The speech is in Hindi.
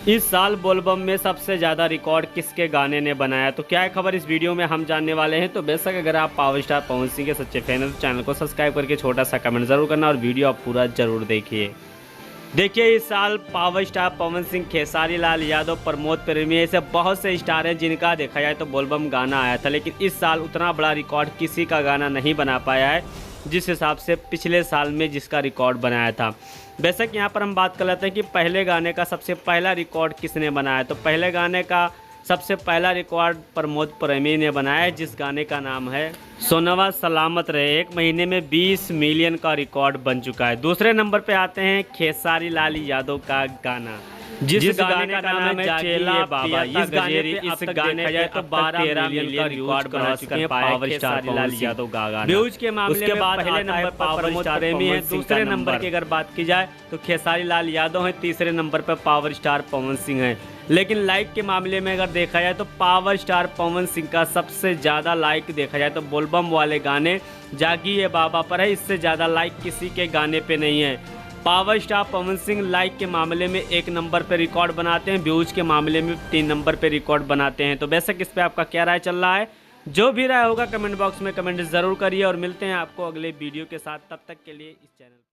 इस साल बोलबम में सबसे ज़्यादा रिकॉर्ड किसके गाने ने बनाया, तो क्या है खबर इस वीडियो में हम जानने वाले हैं। तो बेशक अगर आप पावर स्टार पवन सिंह के सच्चे फैन हैं तो चैनल को सब्सक्राइब करके छोटा सा कमेंट ज़रूर करना और वीडियो आप पूरा ज़रूर देखिए। देखिए, इस साल पावर स्टार पवन सिंह, खेसारी लाल यादव, प्रमोद प्रेमी, ऐसे बहुत से स्टार हैं जिनका देखा जाए तो बोलबम गाना आया था, लेकिन इस साल उतना बड़ा रिकॉर्ड किसी का गाना नहीं बना पाया है जिस हिसाब से पिछले साल में जिसका रिकॉर्ड बनाया था। बेशक यहाँ पर हम बात कर लेते हैं कि पहले गाने का सबसे पहला रिकॉर्ड किसने बनाया। तो पहले गाने का सबसे पहला रिकॉर्ड प्रमोद प्रेमी ने बनाया है, जिस गाने का नाम है सोनवा सलामत रहे। एक महीने में 20 मिलियन का रिकॉर्ड बन चुका है। दूसरे नंबर पे आते हैं खेसारी लाल यादव का गाना, जिस गाने का नाम है चेला बाबा। इस गाने पे तो 12 मिलियन का रिकॉर्ड बना चुके हैं पावर स्टार लाल यादव का गाना। व्यूज के मामले में पहले नंबर पर प्रमोद प्रेमी है, दूसरे नंबर की अगर बात की जाए तो खेसारी लाल यादव है, तीसरे नंबर पर पावर स्टार पवन सिंह है। लेकिन लाइक के मामले में अगर देखा जाए तो पावर स्टार पवन सिंह का सबसे ज़्यादा लाइक देखा जाए तो बोलबम वाले गाने जागी ये बाबा पर है। इससे ज़्यादा लाइक किसी के गाने पे नहीं है। Power star Pawan Singh like के मामले में 1 नंबर पे रिकॉर्ड बनाते हैं, व्यूज के मामले में 3 नंबर पे रिकॉर्ड बनाते हैं। तो बेशक इस पे आपका क्या राय चल रहा है, जो भी राय होगा कमेंट बॉक्स में कमेंट ज़रूर करिए और मिलते हैं आपको अगले वीडियो के साथ। तब तक के लिए इस चैनल